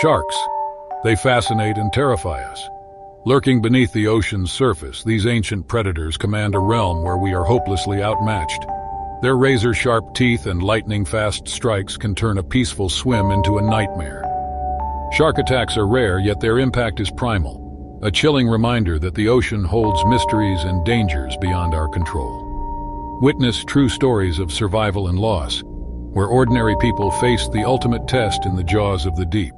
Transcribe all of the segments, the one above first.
Sharks. They fascinate and terrify us. Lurking beneath the ocean's surface, these ancient predators command a realm where we are hopelessly outmatched. Their razor-sharp teeth and lightning-fast strikes can turn a peaceful swim into a nightmare. Shark attacks are rare, yet their impact is primal, a chilling reminder that the ocean holds mysteries and dangers beyond our control. Witness true stories of survival and loss, where ordinary people faced the ultimate test in the jaws of the deep.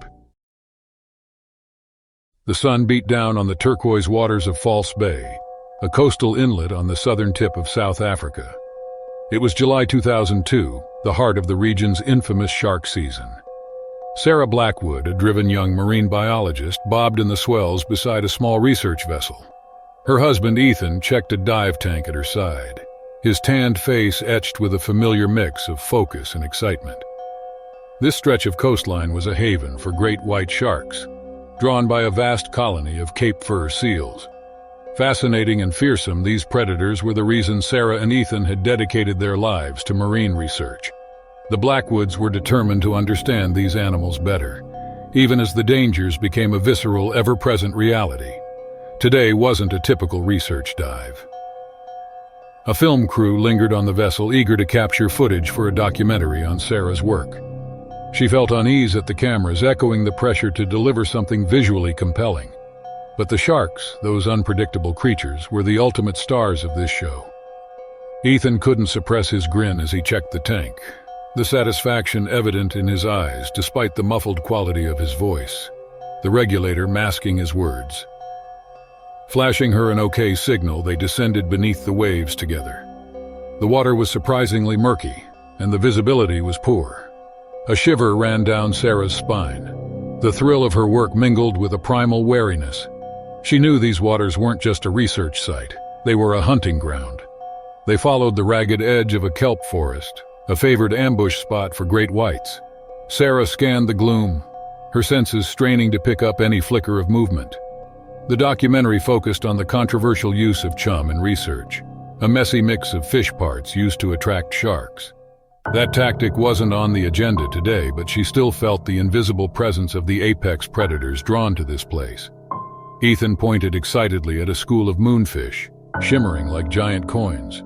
The sun beat down on the turquoise waters of False Bay, a coastal inlet on the southern tip of South Africa. It was July 2002, the heart of the region's infamous shark season. Sarah Blackwood, a driven young marine biologist, bobbed in the swells beside a small research vessel. Her husband, Ethan, checked a dive tank at her side, his tanned face etched with a familiar mix of focus and excitement. This stretch of coastline was a haven for great white sharks, drawn by a vast colony of Cape Fur seals. Fascinating and fearsome, these predators were the reason Sarah and Ethan had dedicated their lives to marine research. The Blackwoods were determined to understand these animals better, even as the dangers became a visceral, ever-present reality. Today wasn't a typical research dive. A film crew lingered on the vessel, eager to capture footage for a documentary on Sarah's work. She felt unease at the cameras, echoing the pressure to deliver something visually compelling. But the sharks, those unpredictable creatures, were the ultimate stars of this show. Ethan couldn't suppress his grin as he checked the tank, the satisfaction evident in his eyes despite the muffled quality of his voice, the regulator masking his words. Flashing her an okay signal, they descended beneath the waves together. The water was surprisingly murky, and the visibility was poor. A shiver ran down Sarah's spine. The thrill of her work mingled with a primal wariness. She knew these waters weren't just a research site, they were a hunting ground. They followed the ragged edge of a kelp forest, a favored ambush spot for great whites. Sarah scanned the gloom, her senses straining to pick up any flicker of movement. The documentary focused on the controversial use of chum in research, a messy mix of fish parts used to attract sharks. That tactic wasn't on the agenda today, but she still felt the invisible presence of the apex predators drawn to this place. Ethan pointed excitedly at a school of moonfish, shimmering like giant coins.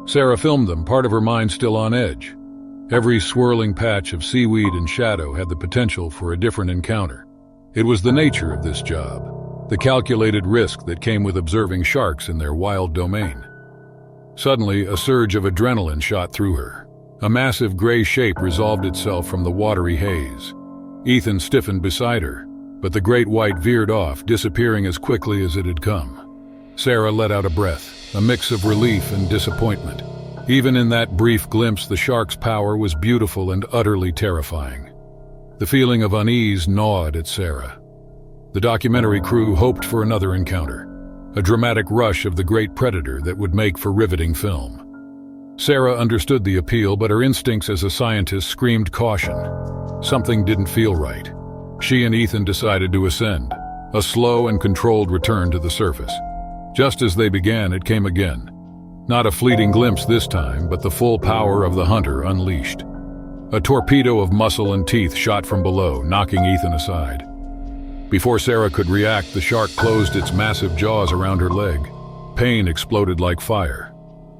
Sarah filmed them, part of her mind still on edge. Every swirling patch of seaweed and shadow had the potential for a different encounter. It was the nature of this job, the calculated risk that came with observing sharks in their wild domain. Suddenly, a surge of adrenaline shot through her. A massive gray shape resolved itself from the watery haze. Ethan stiffened beside her, but the great white veered off, disappearing as quickly as it had come. Sarah let out a breath, a mix of relief and disappointment. Even in that brief glimpse, the shark's power was beautiful and utterly terrifying. The feeling of unease gnawed at Sarah. The documentary crew hoped for another encounter, a dramatic rush of the great predator that would make for riveting film. Sarah understood the appeal, but her instincts as a scientist screamed caution. Something didn't feel right. She and Ethan decided to ascend, a slow and controlled return to the surface. Just as they began, it came again. Not a fleeting glimpse this time, but the full power of the hunter unleashed. A torpedo of muscle and teeth shot from below, knocking Ethan aside. Before Sarah could react, the shark closed its massive jaws around her leg. Pain exploded like fire.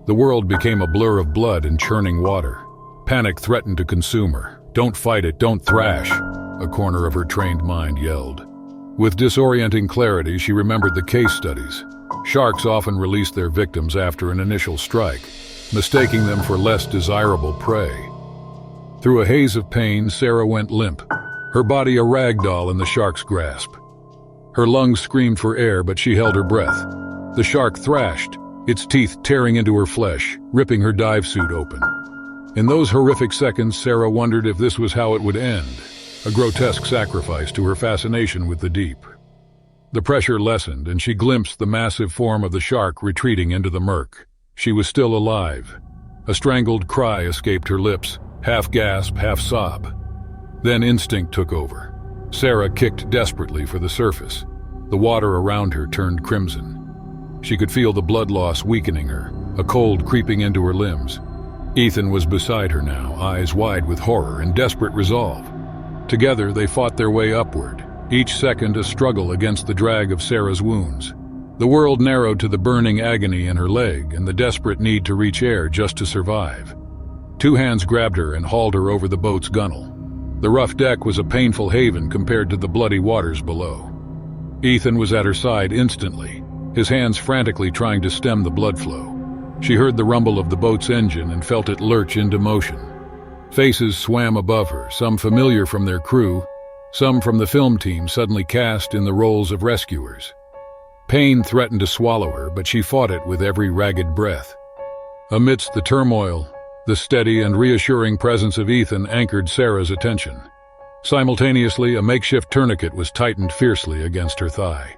The world became a blur of blood and churning water. Panic threatened to consume her. "Don't fight it, don't thrash," a corner of her trained mind yelled. With disorienting clarity, she remembered the case studies. Sharks often released their victims after an initial strike, mistaking them for less desirable prey. Through a haze of pain, Sarah went limp, her body a rag doll in the shark's grasp. Her lungs screamed for air, but she held her breath. The shark thrashed, its teeth tearing into her flesh, ripping her dive suit open. In those horrific seconds, Sarah wondered if this was how it would end, a grotesque sacrifice to her fascination with the deep. The pressure lessened, and she glimpsed the massive form of the shark retreating into the murk. She was still alive. A strangled cry escaped her lips, half gasp, half sob. Then instinct took over. Sarah kicked desperately for the surface. The water around her turned crimson. She could feel the blood loss weakening her, a cold creeping into her limbs. Ethan was beside her now, eyes wide with horror and desperate resolve. Together, they fought their way upward, each second a struggle against the drag of Sarah's wounds. The world narrowed to the burning agony in her leg and the desperate need to reach air just to survive. Two hands grabbed her and hauled her over the boat's gunwale. The rough deck was a painful haven compared to the bloody waters below. Ethan was at her side instantly, his hands frantically trying to stem the blood flow. She heard the rumble of the boat's engine and felt it lurch into motion. Faces swam above her, some familiar from their crew, some from the film team suddenly cast in the roles of rescuers. Pain threatened to swallow her, but she fought it with every ragged breath. Amidst the turmoil, the steady and reassuring presence of Ethan anchored Sarah's attention. Simultaneously, a makeshift tourniquet was tightened fiercely against her thigh.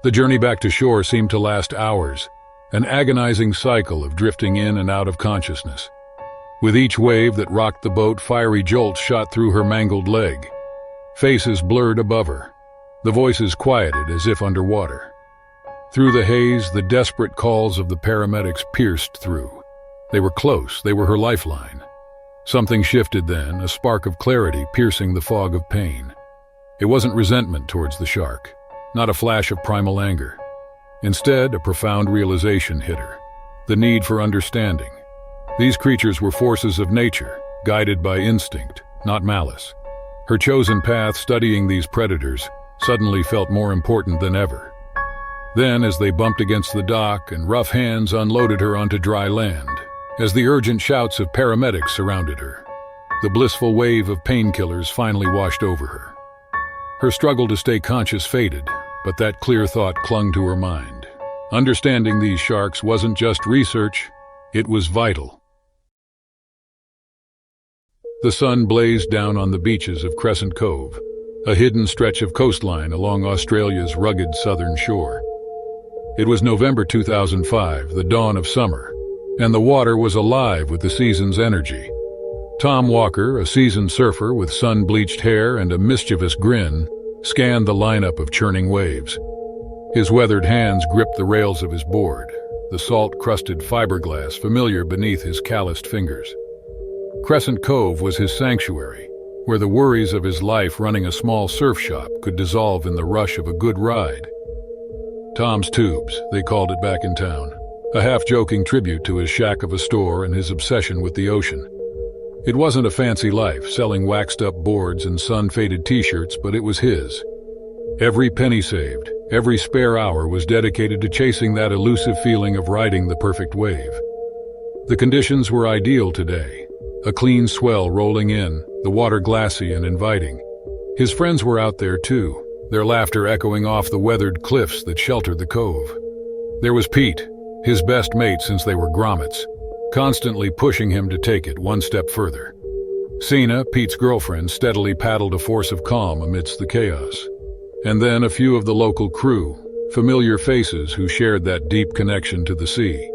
The journey back to shore seemed to last hours, an agonizing cycle of drifting in and out of consciousness. With each wave that rocked the boat, fiery jolts shot through her mangled leg. Faces blurred above her, the voices quieted as if underwater. Through the haze, the desperate calls of the paramedics pierced through. They were close, they were her lifeline. Something shifted then, a spark of clarity piercing the fog of pain. It wasn't resentment towards the shark, not a flash of primal anger. Instead, a profound realization hit her, the need for understanding. These creatures were forces of nature, guided by instinct, not malice. Her chosen path, studying these predators, suddenly felt more important than ever. Then, as they bumped against the dock and rough hands unloaded her onto dry land, as the urgent shouts of paramedics surrounded her, the blissful wave of painkillers finally washed over her. Her struggle to stay conscious faded, but that clear thought clung to her mind. Understanding these sharks wasn't just research, it was vital. The sun blazed down on the beaches of Crescent Cove, a hidden stretch of coastline along Australia's rugged southern shore. It was November 2005, the dawn of summer, and the water was alive with the season's energy. Tom Walker, a seasoned surfer with sun-bleached hair and a mischievous grin, scanned the lineup of churning waves. His weathered hands gripped the rails of his board, the salt-crusted fiberglass familiar beneath his calloused fingers. Crescent Cove was his sanctuary, where the worries of his life running a small surf shop could dissolve in the rush of a good ride. Tom's Tubes, they called it back in town, a half-joking tribute to his shack of a store and his obsession with the ocean. It wasn't a fancy life, selling waxed-up boards and sun-faded t-shirts, but it was his. Every penny saved, every spare hour was dedicated to chasing that elusive feeling of riding the perfect wave. The conditions were ideal today. A clean swell rolling in, the water glassy and inviting. His friends were out there too, their laughter echoing off the weathered cliffs that sheltered the cove. There was Pete, his best mate since they were grommets, constantly pushing him to take it one step further. Sina, Pete's girlfriend, steadily paddled a force of calm amidst the chaos. And then a few of the local crew, familiar faces who shared that deep connection to the sea.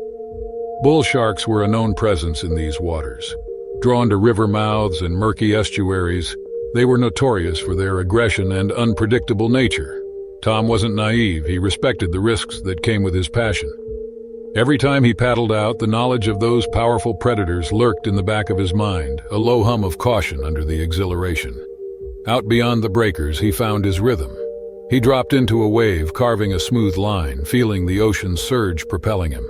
Bull sharks were a known presence in these waters. Drawn to river mouths and murky estuaries, they were notorious for their aggression and unpredictable nature. Tom wasn't naive, he respected the risks that came with his passion. Every time he paddled out, the knowledge of those powerful predators lurked in the back of his mind, a low hum of caution under the exhilaration. Out beyond the breakers, he found his rhythm. He dropped into a wave, carving a smooth line, feeling the ocean's surge propelling him.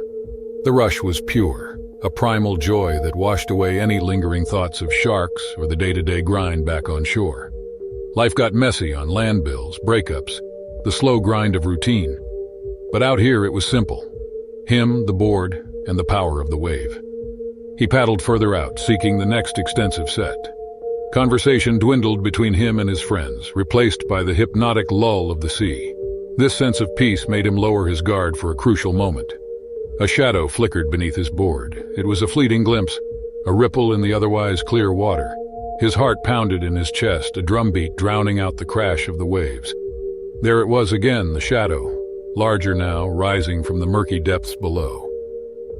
The rush was pure, a primal joy that washed away any lingering thoughts of sharks or the day-to-day grind back on shore. Life got messy on land bills, breakups, the slow grind of routine. But out here it was simple. Him, the board, and the power of the wave. He paddled further out, seeking the next extensive set. Conversation dwindled between him and his friends, replaced by the hypnotic lull of the sea. This sense of peace made him lower his guard for a crucial moment. A shadow flickered beneath his board. It was a fleeting glimpse, a ripple in the otherwise clear water. His heart pounded in his chest, a drumbeat drowning out the crash of the waves. There it was again, the shadow, larger now, rising from the murky depths below.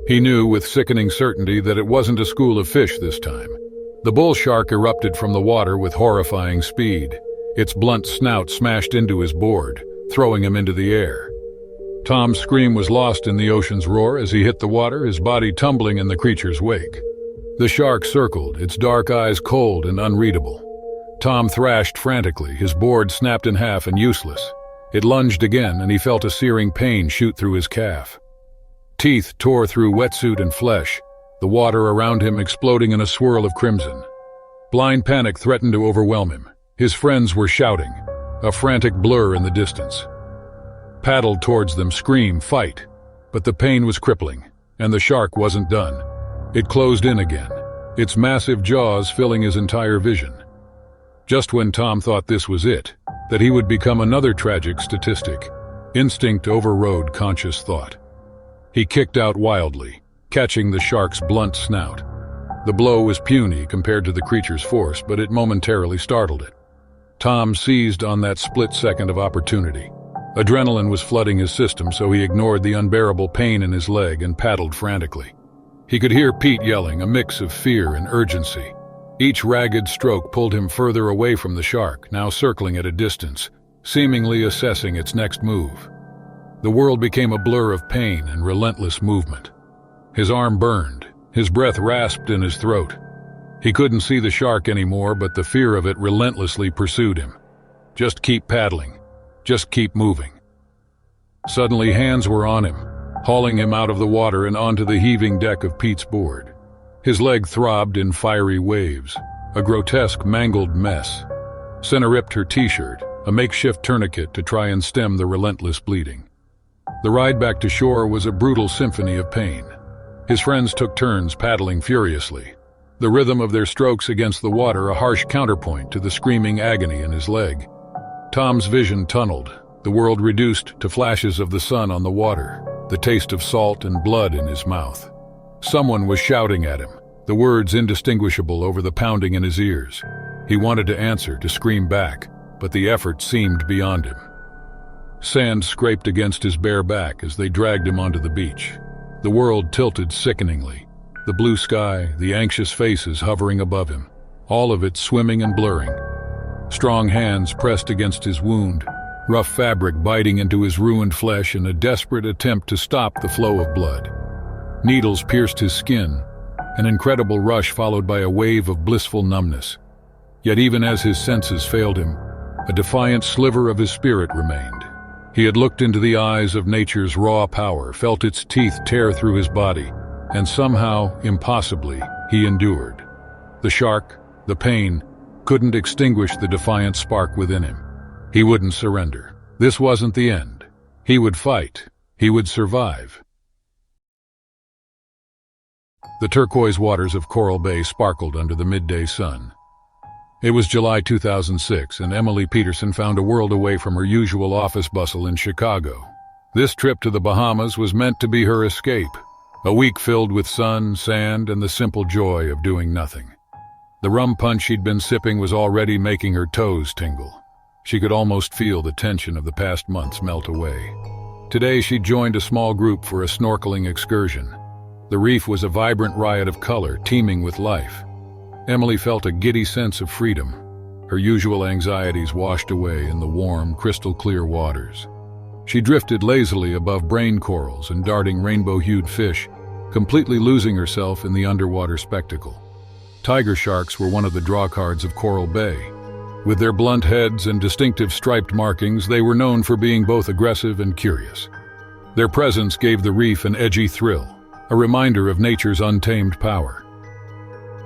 He knew with sickening certainty that it wasn't a school of fish this time. The bull shark erupted from the water with horrifying speed. Its blunt snout smashed into his board, throwing him into the air. Tom's scream was lost in the ocean's roar as he hit the water, his body tumbling in the creature's wake. The shark circled, its dark eyes cold and unreadable. Tom thrashed frantically, his board snapped in half and useless. It lunged again, and he felt a searing pain shoot through his calf. Teeth tore through wetsuit and flesh, the water around him exploding in a swirl of crimson. Blind panic threatened to overwhelm him. His friends were shouting, a frantic blur in the distance. Paddled towards them, scream, fight. But the pain was crippling, and the shark wasn't done. It closed in again, its massive jaws filling his entire vision. Just when Tom thought this was it, that he would become another tragic statistic, instinct overrode conscious thought. He kicked out wildly, catching the shark's blunt snout. The blow was puny compared to the creature's force, but it momentarily startled it. Tom seized on that split second of opportunity. Adrenaline was flooding his system, so he ignored the unbearable pain in his leg and paddled frantically. He could hear Pete yelling, a mix of fear and urgency. Each ragged stroke pulled him further away from the shark, now circling at a distance, seemingly assessing its next move. The world became a blur of pain and relentless movement. His arm burned, his breath rasped in his throat. He couldn't see the shark anymore, but the fear of it relentlessly pursued him. Just keep paddling. Just keep moving. Suddenly, hands were on him, hauling him out of the water and onto the heaving deck of Pete's board. His leg throbbed in fiery waves, a grotesque, mangled mess. Senna ripped her t-shirt, a makeshift tourniquet to try and stem the relentless bleeding. The ride back to shore was a brutal symphony of pain. His friends took turns paddling furiously, the rhythm of their strokes against the water a harsh counterpoint to the screaming agony in his leg. Tom's vision tunneled, the world reduced to flashes of the sun on the water, the taste of salt and blood in his mouth. Someone was shouting at him, the words indistinguishable over the pounding in his ears. He wanted to answer, to scream back, but the effort seemed beyond him. Sand scraped against his bare back as they dragged him onto the beach. The world tilted sickeningly, the blue sky, the anxious faces hovering above him, all of it swimming and blurring. Strong hands pressed against his wound, rough fabric biting into his ruined flesh in a desperate attempt to stop the flow of blood. Needles pierced his skin, an incredible rush followed by a wave of blissful numbness. Yet even as his senses failed him, a defiant sliver of his spirit remained. He had looked into the eyes of nature's raw power, felt its teeth tear through his body, and somehow, impossibly, he endured. The shark, the pain, couldn't extinguish the defiant spark within him. He wouldn't surrender. This wasn't the end. He would fight. He would survive. The turquoise waters of Coral Bay sparkled under the midday sun. It was July 2006, and Emily Peterson found a world away from her usual office bustle in Chicago. This trip to the Bahamas was meant to be her escape, a week filled with sun, sand, and the simple joy of doing nothing. The rum punch she'd been sipping was already making her toes tingle. She could almost feel the tension of the past months melt away. Today she joined a small group for a snorkeling excursion. The reef was a vibrant riot of color, teeming with life. Emily felt a giddy sense of freedom. Her usual anxieties washed away in the warm, crystal-clear waters. She drifted lazily above brain corals and darting rainbow-hued fish, completely losing herself in the underwater spectacle. Tiger sharks were one of the drawcards of Coral Bay. With their blunt heads and distinctive striped markings, they were known for being both aggressive and curious. Their presence gave the reef an edgy thrill, a reminder of nature's untamed power.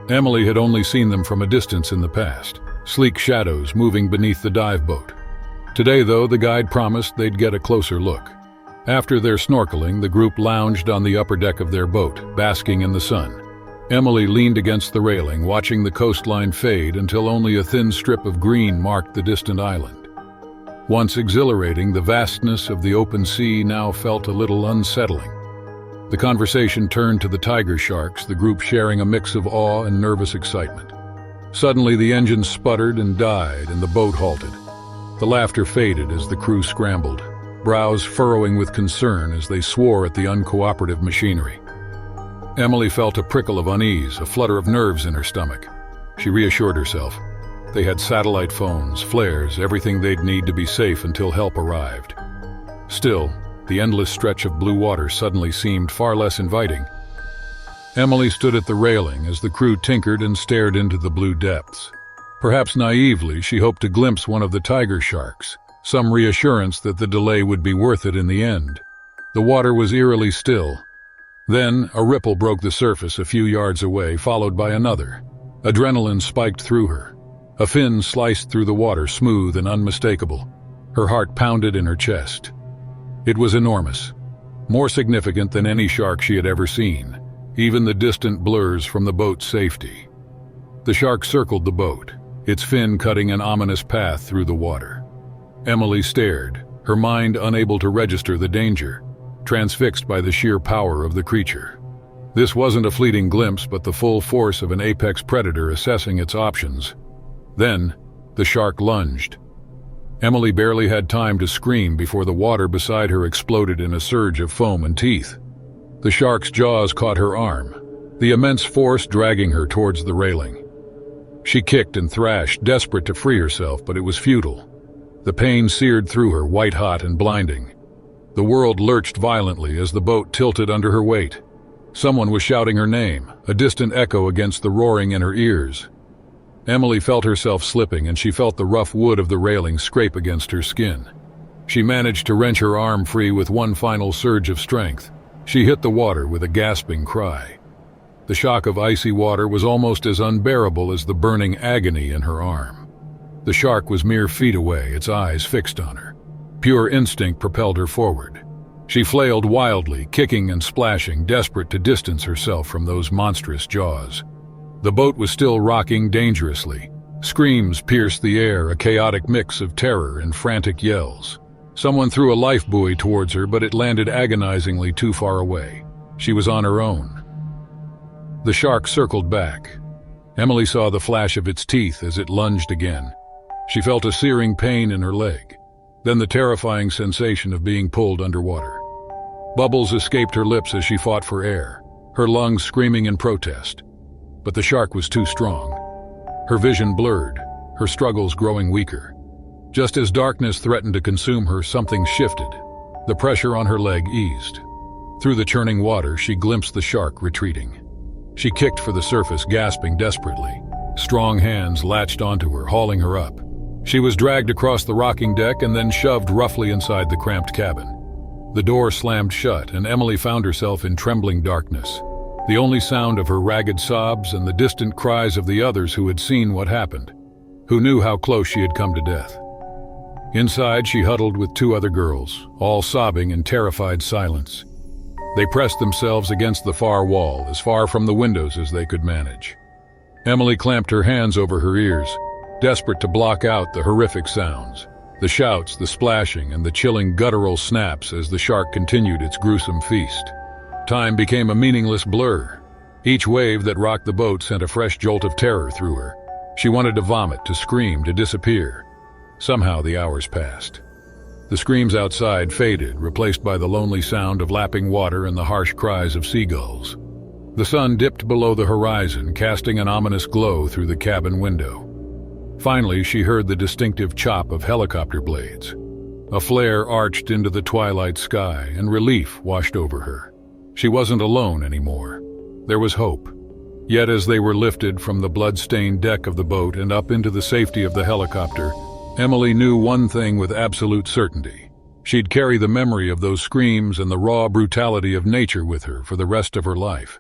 Emily had only seen them from a distance in the past, sleek shadows moving beneath the dive boat. Today, though, the guide promised they'd get a closer look. After their snorkeling, the group lounged on the upper deck of their boat, basking in the sun. Emily leaned against the railing, watching the coastline fade until only a thin strip of green marked the distant island. Once exhilarating, the vastness of the open sea now felt a little unsettling. The conversation turned to the tiger sharks, the group sharing a mix of awe and nervous excitement. Suddenly, the engine sputtered and died, and the boat halted. The laughter faded as the crew scrambled, brows furrowing with concern as they swore at the uncooperative machinery. Emily felt a prickle of unease, a flutter of nerves in her stomach. She reassured herself. They had satellite phones, flares, everything they'd need to be safe until help arrived. Still, the endless stretch of blue water suddenly seemed far less inviting. Emily stood at the railing as the crew tinkered and stared into the blue depths. Perhaps naively, she hoped to glimpse one of the tiger sharks, some reassurance that the delay would be worth it in the end. The water was eerily still. Then, a ripple broke the surface a few yards away, followed by another. Adrenaline spiked through her. A fin sliced through the water, smooth and unmistakable. Her heart pounded in her chest. It was enormous, more significant than any shark she had ever seen, even the distant blurs from the boat's safety. The shark circled the boat, its fin cutting an ominous path through the water. Emily stared, her mind unable to register the danger, transfixed by the sheer power of the creature. This wasn't a fleeting glimpse, but the full force of an apex predator assessing its options. Then, the shark lunged. Emily barely had time to scream before the water beside her exploded in a surge of foam and teeth. The shark's jaws caught her arm, the immense force dragging her towards the railing. She kicked and thrashed, desperate to free herself, but it was futile. The pain seared through her, white-hot and blinding. The world lurched violently as the boat tilted under her weight. Someone was shouting her name, a distant echo against the roaring in her ears. Emily felt herself slipping, and she felt the rough wood of the railing scrape against her skin. She managed to wrench her arm free with one final surge of strength. She hit the water with a gasping cry. The shock of icy water was almost as unbearable as the burning agony in her arm. The shark was mere feet away, its eyes fixed on her. Pure instinct propelled her forward. She flailed wildly, kicking and splashing, desperate to distance herself from those monstrous jaws. The boat was still rocking dangerously. Screams pierced the air, a chaotic mix of terror and frantic yells. Someone threw a life buoy towards her, but it landed agonizingly too far away. She was on her own. The shark circled back. Emily saw the flash of its teeth as it lunged again. She felt a searing pain in her leg, then the terrifying sensation of being pulled underwater. Bubbles escaped her lips as she fought for air, her lungs screaming in protest. But the shark was too strong. Her vision blurred, her struggles growing weaker. Just as darkness threatened to consume her, something shifted. The pressure on her leg eased. Through the churning water, she glimpsed the shark retreating. She kicked for the surface, gasping desperately. Strong hands latched onto her, hauling her up. She was dragged across the rocking deck and then shoved roughly inside the cramped cabin. The door slammed shut, and Emily found herself in trembling darkness. The only sound of her ragged sobs and the distant cries of the others who had seen what happened, who knew how close she had come to death. Inside, she huddled with two other girls, all sobbing in terrified silence. They pressed themselves against the far wall, as far from the windows as they could manage. Emily clamped her hands over her ears, desperate to block out the horrific sounds, the shouts, the splashing, and the chilling guttural snaps as the shark continued its gruesome feast. Time became a meaningless blur. Each wave that rocked the boat sent a fresh jolt of terror through her. She wanted to vomit, to scream, to disappear. Somehow the hours passed. The screams outside faded, replaced by the lonely sound of lapping water and the harsh cries of seagulls. The sun dipped below the horizon, casting an ominous glow through the cabin window. Finally, she heard the distinctive chop of helicopter blades. A flare arched into the twilight sky, and relief washed over her. She wasn't alone anymore. There was hope. Yet as they were lifted from the blood-stained deck of the boat and up into the safety of the helicopter, Emily knew one thing with absolute certainty. She'd carry the memory of those screams and the raw brutality of nature with her for the rest of her life.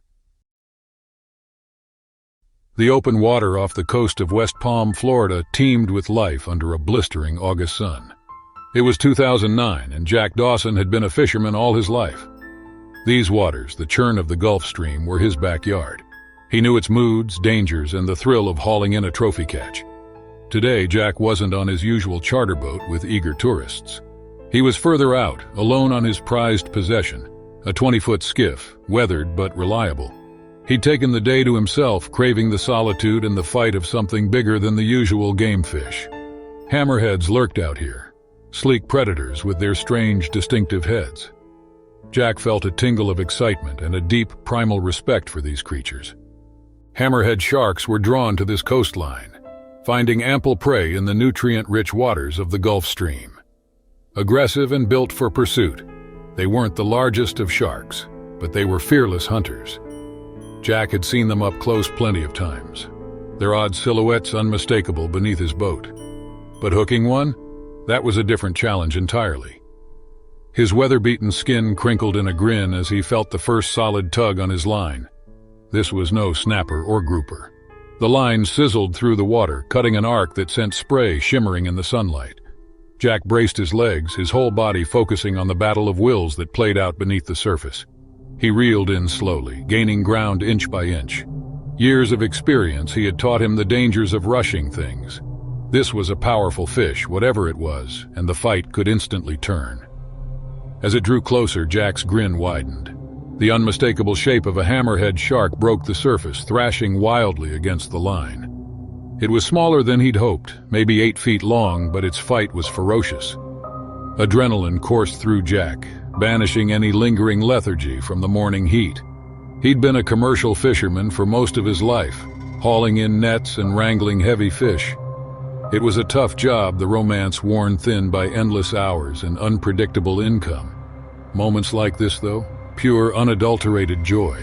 The open water off the coast of West Palm, Florida, teemed with life under a blistering August sun. It was 2009, and Jack Dawson had been a fisherman all his life. These waters, the churn of the Gulf Stream, were his backyard. He knew its moods, dangers, and the thrill of hauling in a trophy catch. Today, Jack wasn't on his usual charter boat with eager tourists. He was further out, alone on his prized possession, a 20-foot skiff, weathered but reliable. He'd taken the day to himself, craving the solitude and the fight of something bigger than the usual game fish. Hammerheads lurked out here, sleek predators with their strange, distinctive heads. Jack felt a tingle of excitement and a deep, primal respect for these creatures. Hammerhead sharks were drawn to this coastline, finding ample prey in the nutrient-rich waters of the Gulf Stream. Aggressive and built for pursuit, they weren't the largest of sharks, but they were fearless hunters. Jack had seen them up close plenty of times. their odd silhouettes unmistakable beneath his boat. But hooking one? That was a different challenge entirely. His weather-beaten skin crinkled in a grin as he felt the first solid tug on his line. This was no snapper or grouper. The line sizzled through the water, cutting an arc that sent spray shimmering in the sunlight. Jack braced his legs, his whole body focusing on the battle of wills that played out beneath the surface. He reeled in slowly, gaining ground inch by inch. Years of experience had taught him the dangers of rushing things. This was a powerful fish, whatever it was, and the fight could instantly turn. As it drew closer, Jack's grin widened. The unmistakable shape of a hammerhead shark broke the surface, thrashing wildly against the line. It was smaller than he'd hoped, maybe 8 feet long, but its fight was ferocious. Adrenaline coursed through Jack, banishing any lingering lethargy from the morning heat. He'd been a commercial fisherman for most of his life, hauling in nets and wrangling heavy fish. It was a tough job, the romance worn thin by endless hours and unpredictable income. Moments like this, though, pure, unadulterated joy.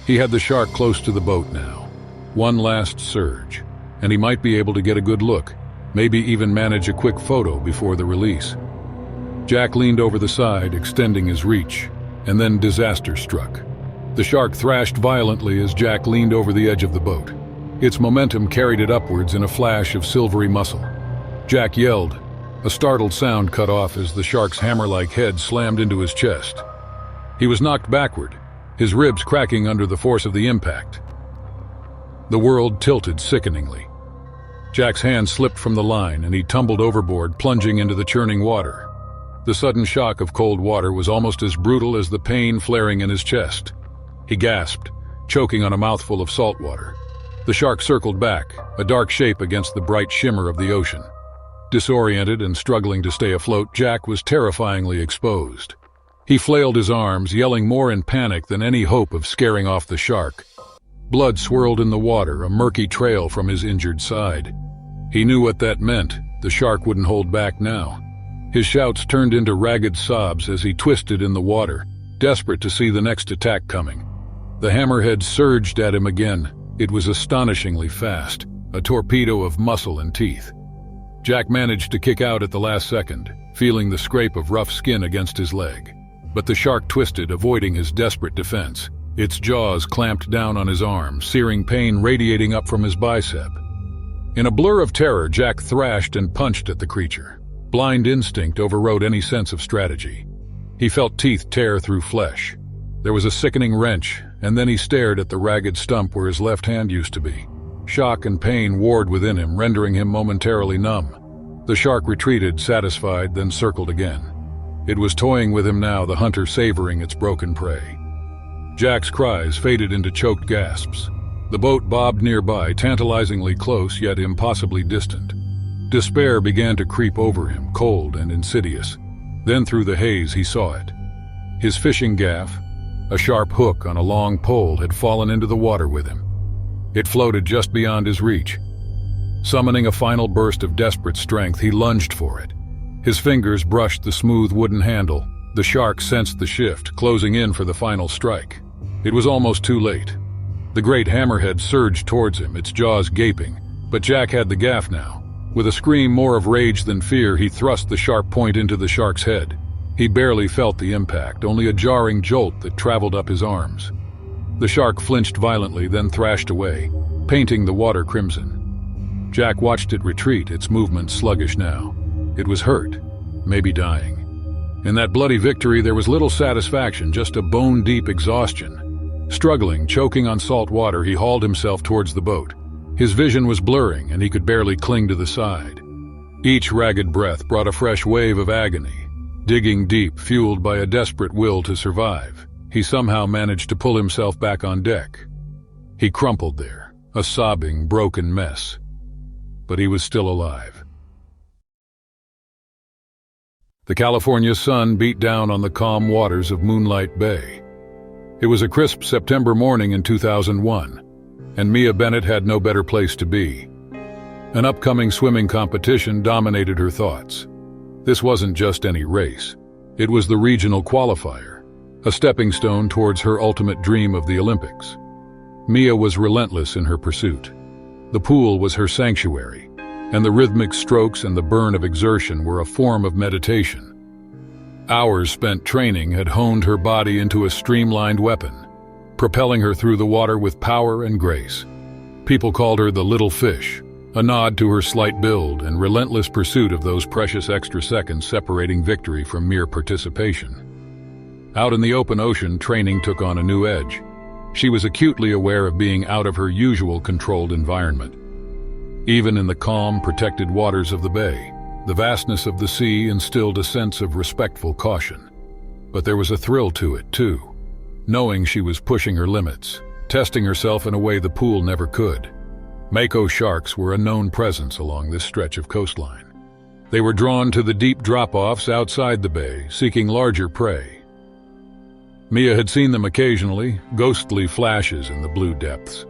He had the shark close to the boat now. One last surge, and he might be able to get a good look, maybe even manage a quick photo before the release. Jack leaned over the side, extending his reach, and then disaster struck. The shark thrashed violently as Jack leaned over the edge of the boat. Its momentum carried it upwards in a flash of silvery muscle. Jack yelled. A startled sound cut off as the shark's hammer-like head slammed into his chest. He was knocked backward, his ribs cracking under the force of the impact. The world tilted sickeningly. Jack's hand slipped from the line and he tumbled overboard, plunging into the churning water. The sudden shock of cold water was almost as brutal as the pain flaring in his chest. He gasped, choking on a mouthful of salt water. The shark circled back, a dark shape against the bright shimmer of the ocean. Disoriented and struggling to stay afloat, Jack was terrifyingly exposed. He flailed his arms, yelling more in panic than any hope of scaring off the shark. Blood swirled in the water, a murky trail from his injured side. He knew what that meant. The shark wouldn't hold back now. His shouts turned into ragged sobs as he twisted in the water, desperate to see the next attack coming. The hammerhead surged at him again. It was astonishingly fast, a torpedo of muscle and teeth. Jack managed to kick out at the last second, feeling the scrape of rough skin against his leg. But the shark twisted, avoiding his desperate defense. Its jaws clamped down on his arm, searing pain radiating up from his bicep. In a blur of terror, Jack thrashed and punched at the creature. Blind instinct overrode any sense of strategy. He felt teeth tear through flesh. There was a sickening wrench, and then he stared at the ragged stump where his left hand used to be. Shock and pain warred within him, rendering him momentarily numb. The shark retreated, satisfied, then circled again. It was toying with him now, the hunter savoring its broken prey. Jack's cries faded into choked gasps. The boat bobbed nearby, tantalizingly close yet impossibly distant. Despair began to creep over him, cold and insidious. Then through the haze he saw it. His fishing gaff, a sharp hook on a long pole, had fallen into the water with him. It floated just beyond his reach. Summoning a final burst of desperate strength, he lunged for it. His fingers brushed the smooth wooden handle. The shark sensed the shift, closing in for the final strike. It was almost too late. The great hammerhead surged towards him, its jaws gaping, but Jack had the gaff now. With a scream more of rage than fear, he thrust the sharp point into the shark's head. He barely felt the impact, only a jarring jolt that traveled up his arms. The shark flinched violently, then thrashed away, painting the water crimson. Jack watched it retreat, its movement sluggish now. It was hurt, maybe dying. In that bloody victory there was little satisfaction, just a bone-deep exhaustion. Struggling, choking on salt water, he hauled himself towards the boat. His vision was blurring, and he could barely cling to the side. Each ragged breath brought a fresh wave of agony. Digging deep, fueled by a desperate will to survive, he somehow managed to pull himself back on deck. He crumpled there, a sobbing, broken mess. But he was still alive. The California sun beat down on the calm waters of Moonlight Bay. It was a crisp September morning in 2001, and Mia Bennett had no better place to be. An upcoming swimming competition dominated her thoughts. This wasn't just any race. It was the regional qualifier, a stepping stone towards her ultimate dream of the Olympics. Mia was relentless in her pursuit. The pool was her sanctuary, and the rhythmic strokes and the burn of exertion were a form of meditation. Hours spent training had honed her body into a streamlined weapon, propelling her through the water with power and grace. People called her the little fish, a nod to her slight build and relentless pursuit of those precious extra seconds separating victory from mere participation. Out in the open ocean, training took on a new edge. She was acutely aware of being out of her usual controlled environment. Even in the calm, protected waters of the bay, the vastness of the sea instilled a sense of respectful caution. But there was a thrill to it, too, knowing she was pushing her limits, testing herself in a way the pool never could. Mako sharks were a known presence along this stretch of coastline. They were drawn to the deep drop-offs outside the bay, seeking larger prey. Mia had seen them occasionally, ghostly flashes in the blue depths.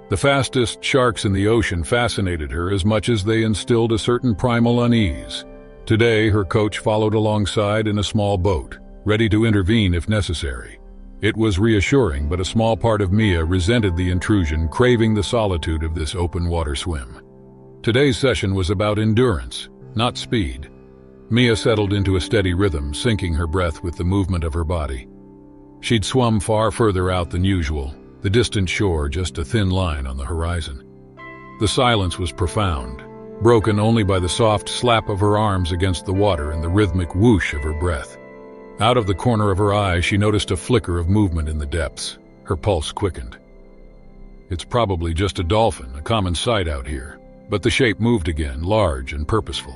The fastest sharks in the ocean fascinated her as much as they instilled a certain primal unease. Today, her coach followed alongside in a small boat, ready to intervene if necessary. It was reassuring, but a small part of Mia resented the intrusion, craving the solitude of this open water swim. Today's session was about endurance, not speed. Mia settled into a steady rhythm, syncing her breath with the movement of her body. She'd swum far further out than usual, the distant shore just a thin line on the horizon. The silence was profound, broken only by the soft slap of her arms against the water and the rhythmic whoosh of her breath. Out of the corner of her eye, she noticed a flicker of movement in the depths. Her pulse quickened. It's probably just a dolphin, a common sight out here. But the shape moved again, large and purposeful.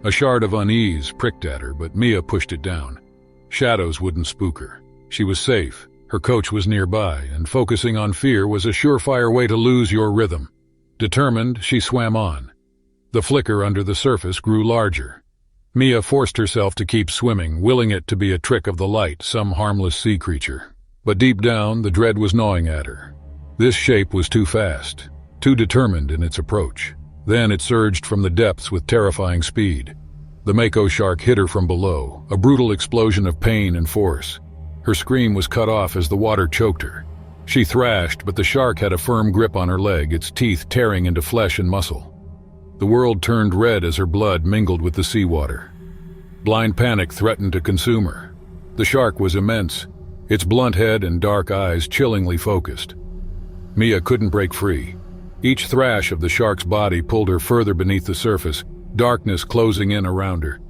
A shard of unease pricked at her, but Mia pushed it down. Shadows wouldn't spook her. She was safe. Her coach was nearby, and focusing on fear was a surefire way to lose your rhythm. Determined, she swam on. The flicker under the surface grew larger. Mia forced herself to keep swimming, willing it to be a trick of the light, some harmless sea creature. But deep down, the dread was gnawing at her. This shape was too fast, too determined in its approach. Then it surged from the depths with terrifying speed. The Mako shark hit her from below, a brutal explosion of pain and force. Her scream was cut off as the water choked her. She thrashed, but the shark had a firm grip on her leg, its teeth tearing into flesh and muscle. The world turned red as her blood mingled with the seawater. Blind panic threatened to consume her. The shark was immense, its blunt head and dark eyes chillingly focused. Mia couldn't break free. Each thrash of the shark's body pulled her further beneath the surface, darkness closing in around her.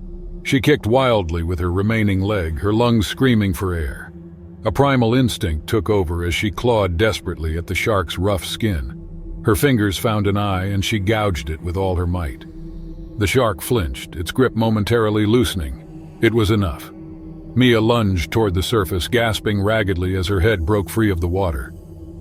She kicked wildly with her remaining leg, her lungs screaming for air. A primal instinct took over as she clawed desperately at the shark's rough skin. Her fingers found an eye, and she gouged it with all her might. The shark flinched, its grip momentarily loosening. It was enough. Mia lunged toward the surface, gasping raggedly as her head broke free of the water.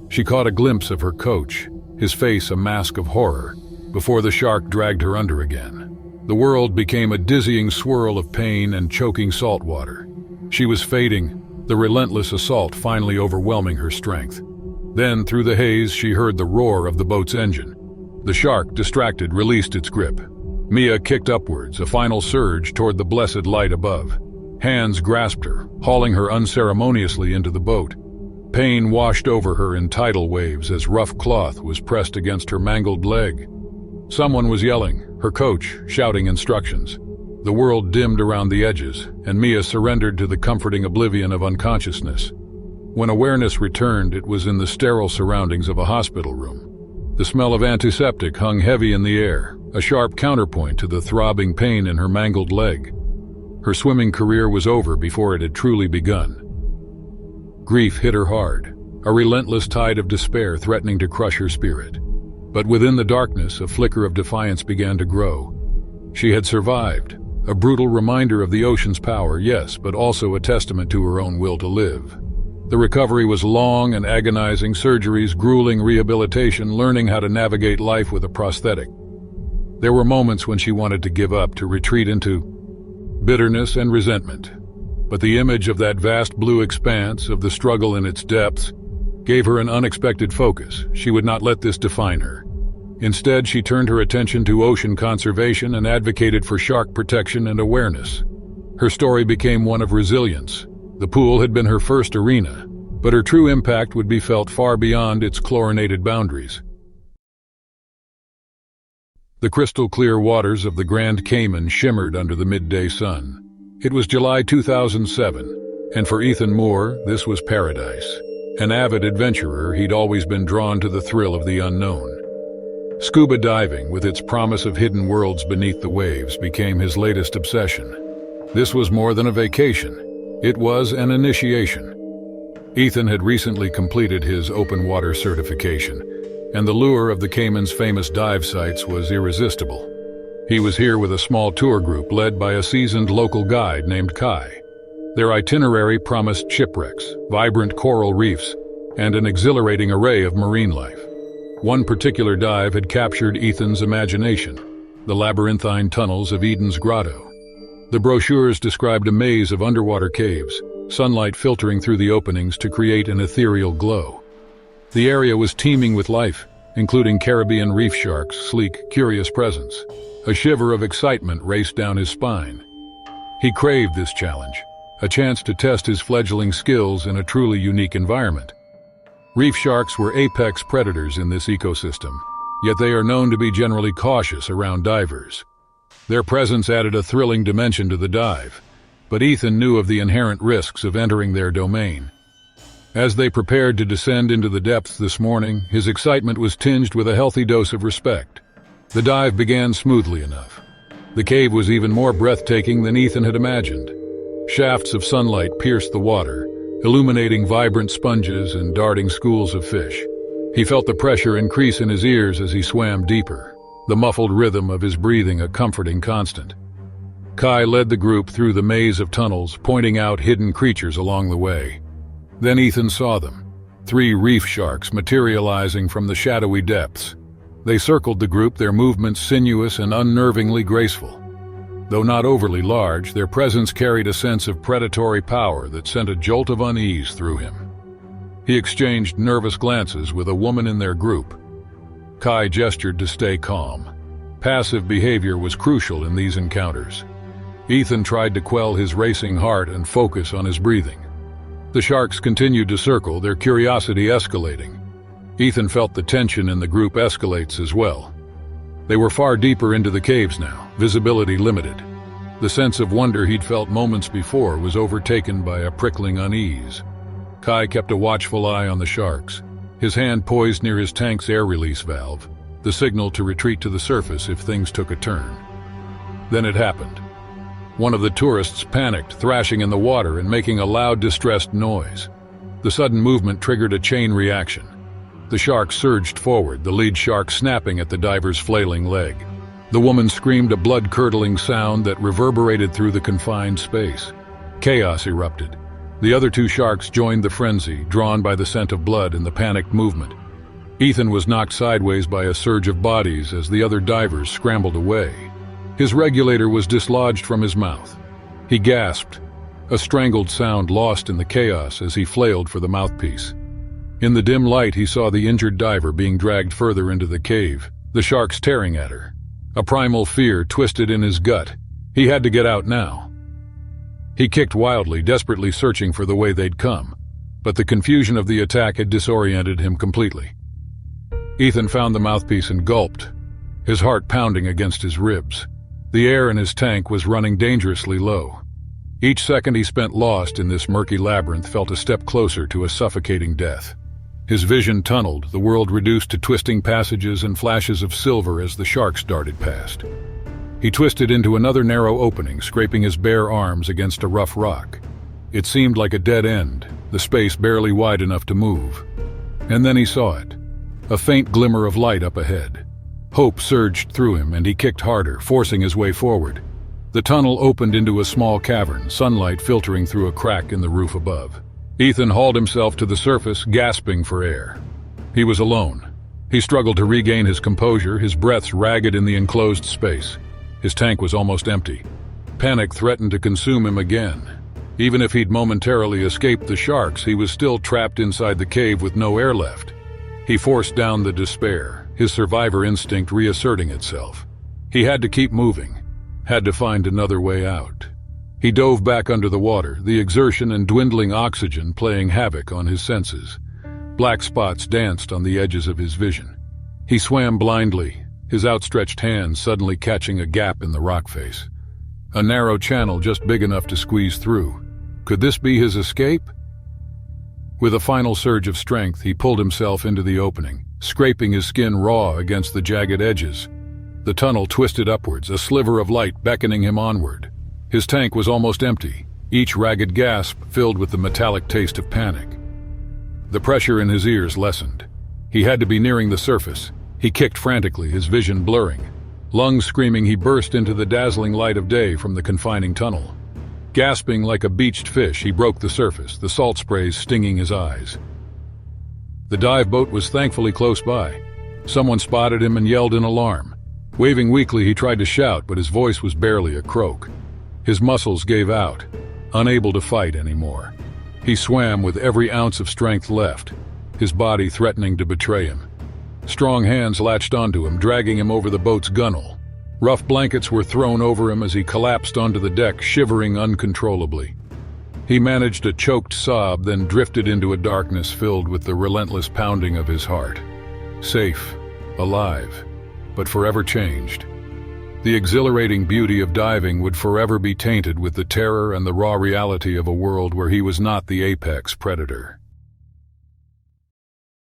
She caught a glimpse of her coach, his face a mask of horror, before the shark dragged her under again. The world became a dizzying swirl of pain and choking salt water. She was fading, the relentless assault finally overwhelming her strength. Then, through the haze, she heard the roar of the boat's engine. The shark, distracted, released its grip. Mia kicked upwards, a final surge toward the blessed light above. Hands grasped her, hauling her unceremoniously into the boat. Pain washed over her in tidal waves as rough cloth was pressed against her mangled leg. Someone was yelling, her coach shouting instructions. The world dimmed around the edges, and Mia surrendered to the comforting oblivion of unconsciousness. When awareness returned, it was in the sterile surroundings of a hospital room. The smell of antiseptic hung heavy in the air, a sharp counterpoint to the throbbing pain in her mangled leg. Her swimming career was over before it had truly begun. Grief hit her hard, a relentless tide of despair threatening to crush her spirit. But within the darkness, a flicker of defiance began to grow. She had survived, a brutal reminder of the ocean's power, yes, but also a testament to her own will to live. The recovery was long and agonizing, surgeries, grueling rehabilitation, learning how to navigate life with a prosthetic. There were moments when she wanted to give up, to retreat into bitterness and resentment. But the image of that vast blue expanse, of the struggle in its depths, gave her an unexpected focus. She would not let this define her. Instead, she turned her attention to ocean conservation and advocated for shark protection and awareness. Her story became one of resilience. The pool had been her first arena, but her true impact would be felt far beyond its chlorinated boundaries. The crystal-clear waters of the Grand Cayman shimmered under the midday sun. It was July 2007, and for Ethan Moore, this was paradise. An avid adventurer, he'd always been drawn to the thrill of the unknown. Scuba diving, with its promise of hidden worlds beneath the waves, became his latest obsession. This was more than a vacation. It was an initiation. Ethan had recently completed his open water certification, and the lure of the Cayman's famous dive sites was irresistible. He was here with a small tour group led by a seasoned local guide named Kai. Their itinerary promised shipwrecks, vibrant coral reefs, and an exhilarating array of marine life. One particular dive had captured Ethan's imagination, the labyrinthine tunnels of Eden's Grotto. The brochures described a maze of underwater caves, sunlight filtering through the openings to create an ethereal glow. The area was teeming with life, including Caribbean reef sharks' sleek, curious presence. A shiver of excitement raced down his spine. He craved this challenge, a chance to test his fledgling skills in a truly unique environment. Reef sharks were apex predators in this ecosystem, yet they are known to be generally cautious around divers. Their presence added a thrilling dimension to the dive, but Ethan knew of the inherent risks of entering their domain. As they prepared to descend into the depths this morning, his excitement was tinged with a healthy dose of respect. The dive began smoothly enough. The cave was even more breathtaking than Ethan had imagined. Shafts of sunlight pierced the water, illuminating vibrant sponges and darting schools of fish. He felt the pressure increase in his ears as he swam deeper, the muffled rhythm of his breathing a comforting constant. Kai led the group through the maze of tunnels, pointing out hidden creatures along the way. Then Ethan saw them, 3 reef sharks materializing from the shadowy depths. They circled the group, their movements sinuous and unnervingly graceful. Though not overly large, their presence carried a sense of predatory power that sent a jolt of unease through him. He exchanged nervous glances with a woman in their group. Kai gestured to stay calm. Passive behavior was crucial in these encounters. Ethan tried to quell his racing heart and focus on his breathing. The sharks continued to circle, their curiosity escalating. Ethan felt the tension in the group escalates as well. They were far deeper into the caves now, visibility limited. The sense of wonder he'd felt moments before was overtaken by a prickling unease. Kai kept a watchful eye on the sharks, his hand poised near his tank's air release valve, the signal to retreat to the surface if things took a turn. Then it happened. One of the tourists panicked, thrashing in the water and making a loud, distressed noise. The sudden movement triggered a chain reaction. The shark surged forward, the lead shark snapping at the diver's flailing leg. The woman screamed a blood-curdling sound that reverberated through the confined space. Chaos erupted. The other 2 sharks joined the frenzy, drawn by the scent of blood and the panicked movement. Ethan was knocked sideways by a surge of bodies as the other divers scrambled away. His regulator was dislodged from his mouth. He gasped, a strangled sound lost in the chaos as he flailed for the mouthpiece. In the dim light, he saw the injured diver being dragged further into the cave, the sharks tearing at her. A primal fear twisted in his gut. He had to get out now. He kicked wildly, desperately searching for the way they'd come, but the confusion of the attack had disoriented him completely. Ethan found the mouthpiece and gulped, his heart pounding against his ribs. The air in his tank was running dangerously low. Each second he spent lost in this murky labyrinth felt a step closer to a suffocating death. His vision tunneled, the world reduced to twisting passages and flashes of silver as the sharks darted past. He twisted into another narrow opening, scraping his bare arms against a rough rock. It seemed like a dead end, the space barely wide enough to move. And then he saw it, a faint glimmer of light up ahead. Hope surged through him, and he kicked harder, forcing his way forward. The tunnel opened into a small cavern, sunlight filtering through a crack in the roof above. Ethan hauled himself to the surface, gasping for air. He was alone. He struggled to regain his composure, his breaths ragged in the enclosed space. His tank was almost empty. Panic threatened to consume him again. Even if he'd momentarily escaped the sharks, he was still trapped inside the cave with no air left. He forced down the despair, his survivor instinct reasserting itself. He had to keep moving, had to find another way out. He dove back under the water, the exertion and dwindling oxygen playing havoc on his senses. Black spots danced on the edges of his vision. He swam blindly, his outstretched hand suddenly catching a gap in the rock face. A narrow channel just big enough to squeeze through. Could this be his escape? With a final surge of strength, he pulled himself into the opening, scraping his skin raw against the jagged edges. The tunnel twisted upwards, a sliver of light beckoning him onward. His tank was almost empty, each ragged gasp filled with the metallic taste of panic. The pressure in his ears lessened. He had to be nearing the surface. He kicked frantically, his vision blurring. Lungs screaming, he burst into the dazzling light of day from the confining tunnel. Gasping like a beached fish, he broke the surface, the salt sprays stinging his eyes. The dive boat was thankfully close by. Someone spotted him and yelled in alarm. Waving weakly, he tried to shout, but his voice was barely a croak. His muscles gave out, unable to fight anymore. He swam with every ounce of strength left, his body threatening to betray him. Strong hands latched onto him, dragging him over the boat's gunwale. Rough blankets were thrown over him as he collapsed onto the deck, shivering uncontrollably. He managed a choked sob, then drifted into a darkness filled with the relentless pounding of his heart. Safe, alive, but forever changed. The exhilarating beauty of diving would forever be tainted with the terror and the raw reality of a world where he was not the apex predator.